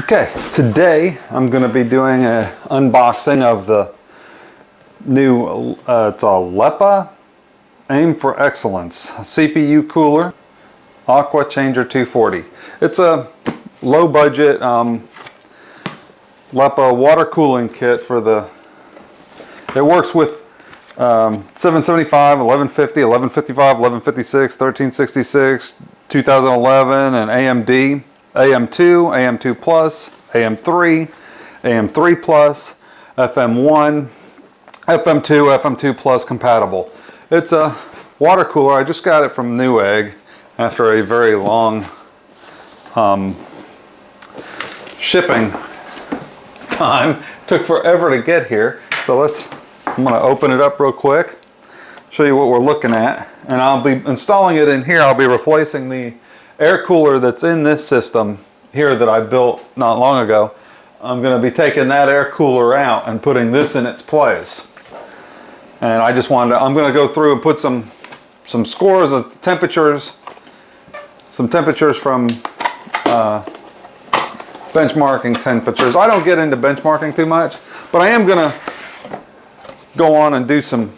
Okay, today I'm going to be doing an unboxing of the new, it's a LEPA Aim for Excellence CPU cooler, Aqua Changer 240. It's a low budget LEPA water cooling kit for the, it works with 775, 1150, 1155, 1156, 1366, 2011, and AMD. AM2, AM2 Plus, AM3, AM3 Plus, FM1, FM2, FM2 Plus compatible. It's a water cooler. I just got it from Newegg after a very long shipping time. Took forever to get here. So I'm going to open it up real quick, show you what we're looking at, and I'll be installing it in here. I'll be replacing the air cooler that's in this system here that I built not long ago. I'm going to be taking that air cooler out and putting this in its place. And I just wanted to, I'm going to go through and put some scores of temperatures, some temperatures from benchmarking temperatures. I don't get into benchmarking too much, but I am going to go on and do some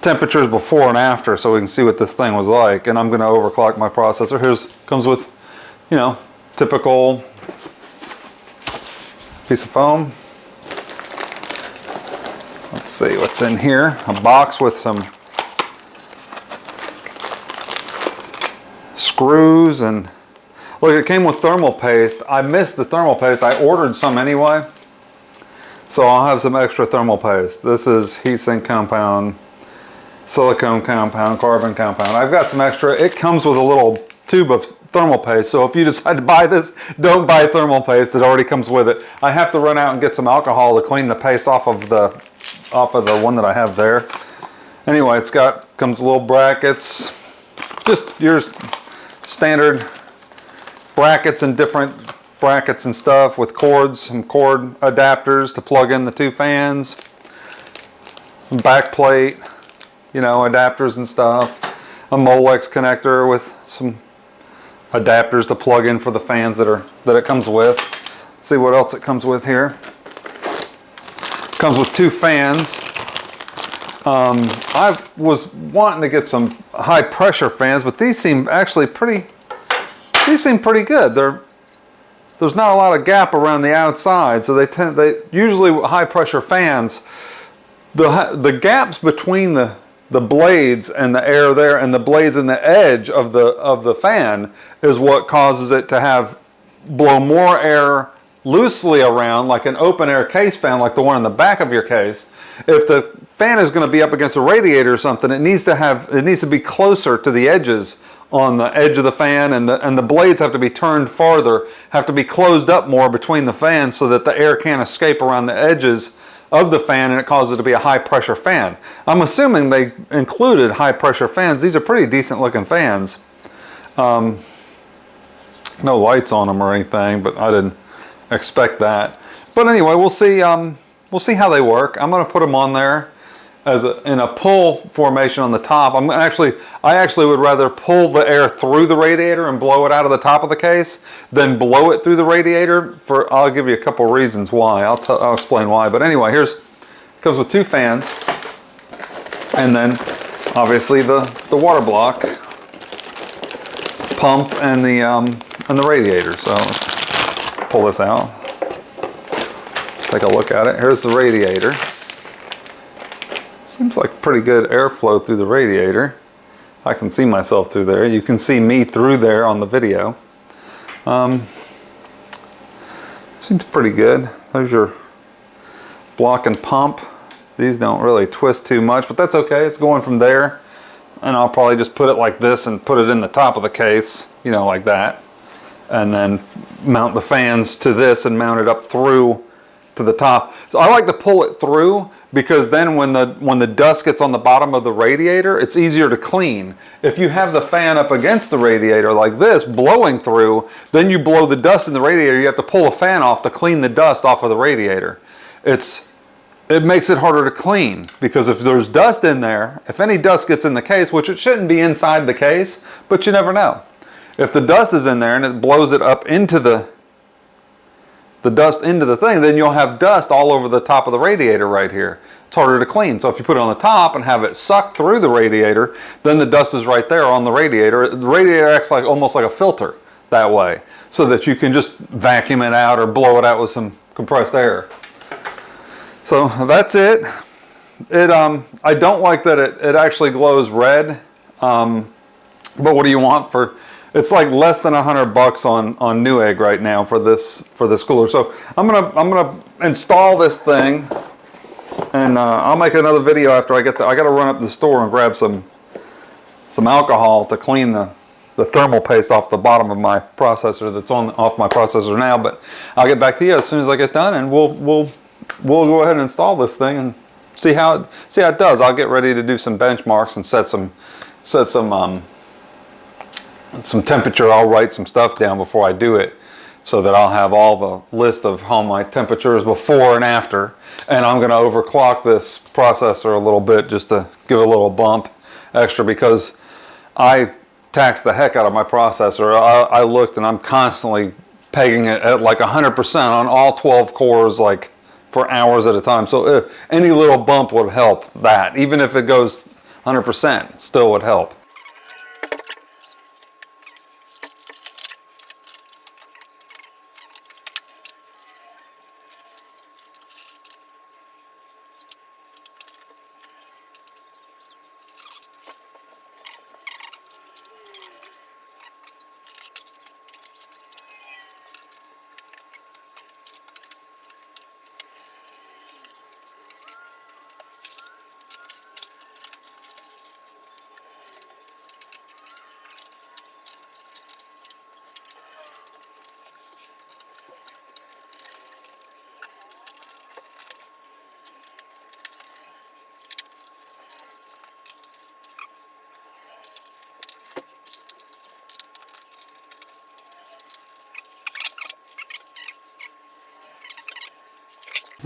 temperatures before and after so we can see what this thing was like. And I'm going to overclock my processor. Comes with, you know, typical piece of foam. Let's see what's in here. A box with some screws, and look, it came with thermal paste. I missed the thermal paste. I ordered some anyway, so I'll have some extra thermal paste. This is heatsink compound, silicone compound, carbon compound. I've got some extra. It comes with a little tube of thermal paste, so if you decide to buy this, don't buy thermal paste. It already comes with it. I have to run out and get some alcohol to clean the paste off of the one that I have there. Anyway, comes little brackets, just your standard brackets and different brackets and stuff with cords, some cord adapters to plug in the two fans, back plate, you know, adapters and stuff, a Molex connector with some adapters to plug in for the fans that it comes with. Let's see what else it comes with here. Comes with two fans. I was wanting to get some high pressure fans, but these seem actually pretty good. There's not a lot of gap around the outside, so they usually high pressure fans, the gaps between the blades and the air there and the blades and the edge of the fan is what causes it to blow more air loosely around, like an open air case fan like the one in the back of your case. If the fan is going to be up against a radiator or something, it needs to be closer to the edges on the edge of the fan, and the blades have to be turned farther, have to be closed up more between the fans so that the air can't escape around the edges of the fan, and it causes it to be a high pressure fan. I'm assuming they included high pressure fans. These are pretty decent looking fans. No lights on them or anything, but I didn't expect that. But anyway, we'll see how they work. I'm going to put them on there in a pull formation on the top. I actually would rather pull the air through the radiator and blow it out of the top of the case than blow it through the radiator. I'll give you a couple reasons why. I'll explain why. But anyway, comes with two fans, and then obviously the water block, pump, and the radiator. So let's pull this out. Take a look at it. Here's the radiator. Seems like pretty good airflow through the radiator. I can see myself through there. You can see me through there on the video. Seems pretty good. There's your block and pump. These don't really twist too much, but that's okay. It's going from there. And I'll probably just put it like this and put it in the top of the case, you know, like that. And then mount the fans to this and mount it up through to the top. So I like to pull it through, because then when the dust gets on the bottom of the radiator, it's easier to clean. If you have the fan up against the radiator like this, blowing through, then you blow the dust in the radiator. You have to pull a fan off to clean the dust off of the radiator. It makes it harder to clean, because if there's dust in there, if any dust gets in the case, which it shouldn't be inside the case, but you never know. If the dust is in there and it blows it up into the the dust into the thing, then you'll have dust all over the top of the radiator right here. It's harder to clean. So if you put it on the top and have it suck through the radiator, then the dust is right there on the radiator. The radiator acts like almost like a filter that way, so that you can just vacuum it out or blow it out with some compressed air. So that's it. I don't like that it actually glows red, but what do you want for? It's like less than $100 on Newegg right now for this cooler. So I'm gonna install this thing, and I'll make another video after I get I got to run up to the store and grab some alcohol to clean the thermal paste off the bottom of my processor that's off my processor now. But I'll get back to you as soon as I get done, and we'll go ahead and install this thing and see how it does. I'll get ready to do some benchmarks and set some temperature. I'll write some stuff down before I do it, so that I'll have all the list of how my temperature is before and after. And I'm going to overclock this processor a little bit just to give it a little bump extra, because I tax the heck out of my processor. I looked, and I'm constantly pegging it at like 100% on all 12 cores, like for hours at a time. So any little bump would help that. Even if it goes 100%, still would help.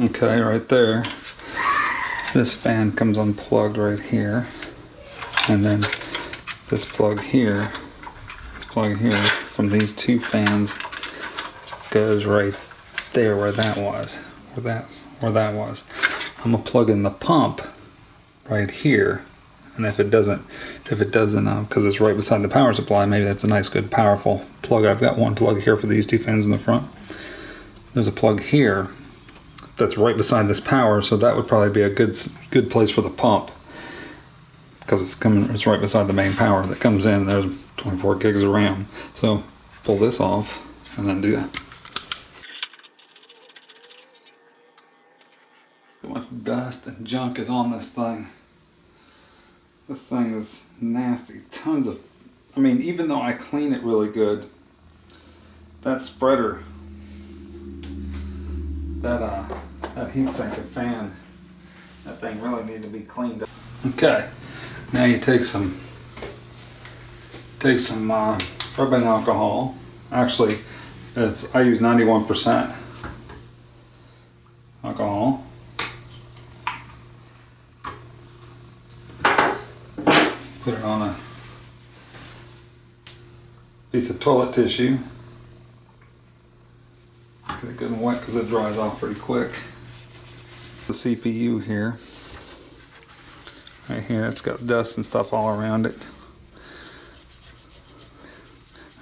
Okay, right there. This fan comes unplugged right here, and then this plug here from these two fans goes right there where that was. Where that was. I'm gonna plug in the pump right here, and if it doesn't, because it's right beside the power supply, maybe that's a nice, good, powerful plug. I've got one plug here for these two fans in the front. There's a plug here that's right beside this power, so that would probably be a good place for the pump, because it's right beside the main power that comes in. There's 24 gigs of RAM. So pull this off and then do that. So much dust and junk is on this thing. This thing is nasty. Tons of, I mean, even though I clean it really good, that spreader, that heatsink and fan, that thing really needs to be cleaned up. Okay, now you take some rubbing alcohol. Actually, I use 91% alcohol. Put it on a piece of toilet tissue. Get it good and wet because it dries off pretty quick. The CPU here, right here, it's got dust and stuff all around it.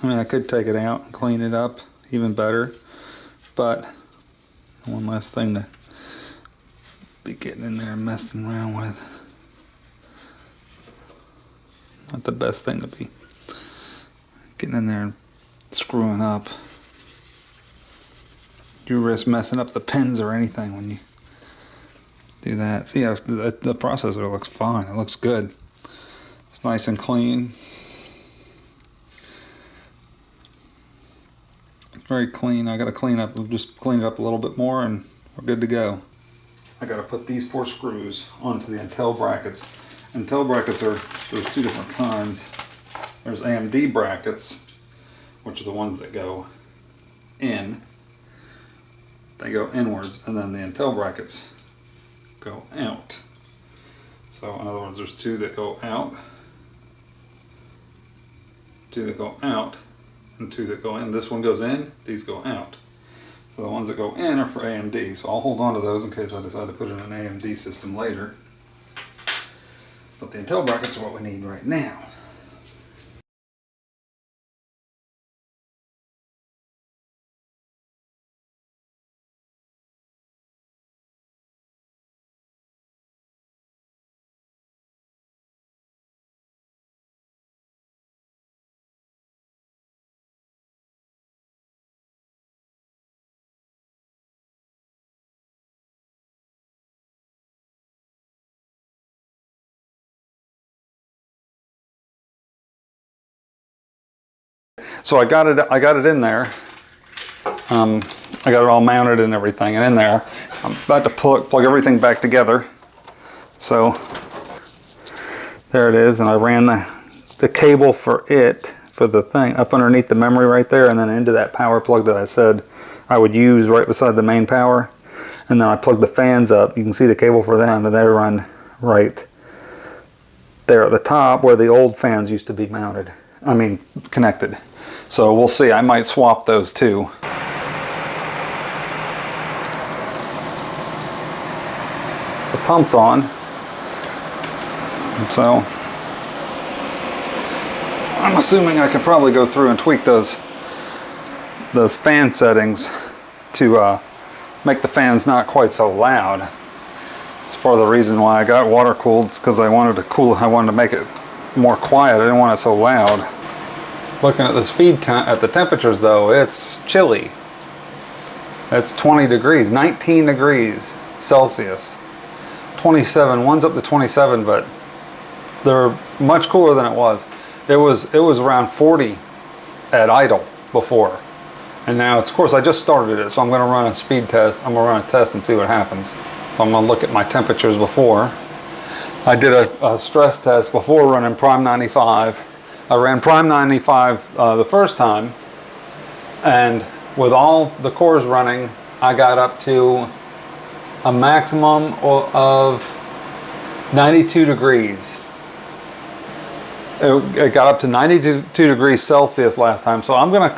I mean, I could take it out and clean it up even better, but one less thing to be getting in there and messing around with. Not the best thing to be getting in there and screwing up. You risk messing up the pins or anything when you do that. See how the processor looks fine. It looks good. It's nice and clean. It's very clean. I got to clean up. Just clean it up a little bit more, and we're good to go. I got to put these 4 screws onto the Intel brackets. Intel brackets there's 2 different kinds. There's AMD brackets, which are the ones that go in. They go inwards, and then the Intel brackets go out. So in other words, there's 2 that go out, 2 that go out, and 2 that go in. This one goes in, these go out. So the ones that go in are for AMD. So I'll hold on to those in case I decide to put in an AMD system later. But the Intel brackets are what we need right now. So I got it in there. I got it all mounted and everything and in there. I'm about to plug everything back together. So there it is, and I ran the cable for the thing up underneath the memory right there, and then into that power plug that I said I would use right beside the main power. And then I plugged the fans up. You can see the cable for them, and they run right there at the top where the old fans used to be mounted. I mean, connected. So we'll see. I might swap those too. The pump's on. So I'm assuming I could probably go through and tweak those fan settings to make the fans not quite so loud. It's part of the reason why I got water cooled, because I wanted to make it more quiet. I didn't want it so loud. Looking at the temperatures though, it's chilly. It's 20 degrees, 19 degrees Celsius. 27, one's up to 27, but they're much cooler than it was. It was around 40 at idle before. And now, of course, I just started it, so I'm going to run a speed test. I'm going to run a test and see what happens. So I'm going to look at my temperatures before. I did a stress test before running Prime 95. I ran Prime 95 the first time, and with all the cores running, I got up to a maximum of 92 degrees. It got up to 92 degrees Celsius last time, so I'm gonna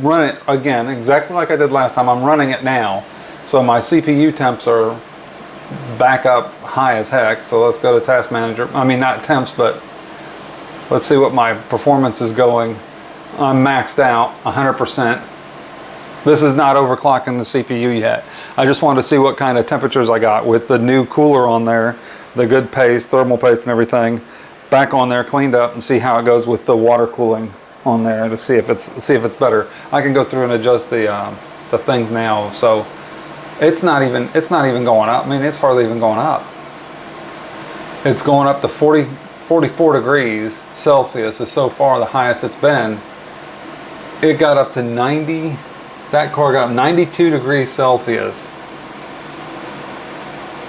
run it again exactly like I did last time. I'm running it now, so my CPU temps are back up high as heck. So let's go to Task Manager. I mean, not temps, but let's see what my performance is going. I'm maxed out 100%. This is not overclocking the CPU yet. I just wanted to see what kind of temperatures I got with the new cooler on there, the good paste, thermal paste and everything back on there, cleaned up, and see how it goes with the water cooling on there to see if it's better. I can go through and adjust the things now. So it's not even going up. I mean, it's hardly even going up. It's going up to 44 degrees Celsius is so far the highest it's been. It got up to 90. That car got up 92 degrees Celsius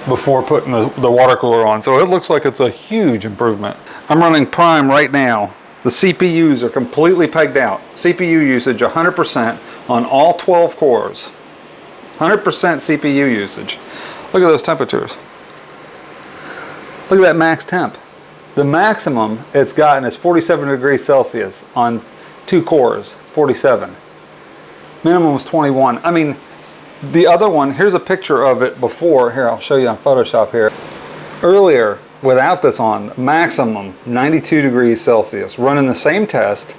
before putting the water cooler on. So it looks like it's a huge improvement. I'm running Prime right now. The CPUs are completely pegged out. CPU usage 100% on all 12 cores. 100% CPU usage. Look at those temperatures. Look at that max temp. The maximum it's gotten is 47 degrees Celsius on 2 cores, 47. Minimum was 21. I mean, the other one, here's a picture of it before. Here, I'll show you on Photoshop here. Earlier, without this on, maximum 92 degrees Celsius. Running the same test,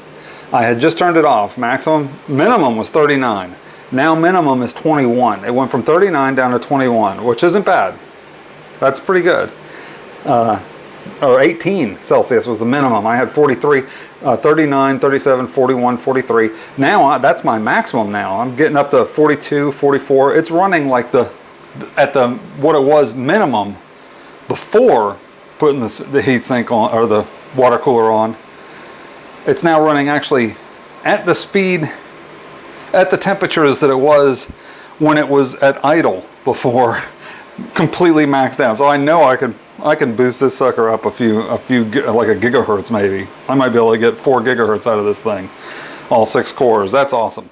I had just turned it off. Minimum was 39. Now minimum is 21. It went from 39 down to 21, which isn't bad. That's pretty good. Or 18 Celsius was the minimum. I had 43, 39, 37, 41, 43. Now that's my maximum now. I'm getting up to 42, 44. It's running like what it was minimum before putting the heat sink on, or the water cooler on. It's now running actually at the speed, at the temperatures that it was when it was at idle before, completely maxed out. So I know I can boost this sucker up a few like a gigahertz maybe. I might be able to get 4 gigahertz out of this thing, all 6 cores. That's awesome.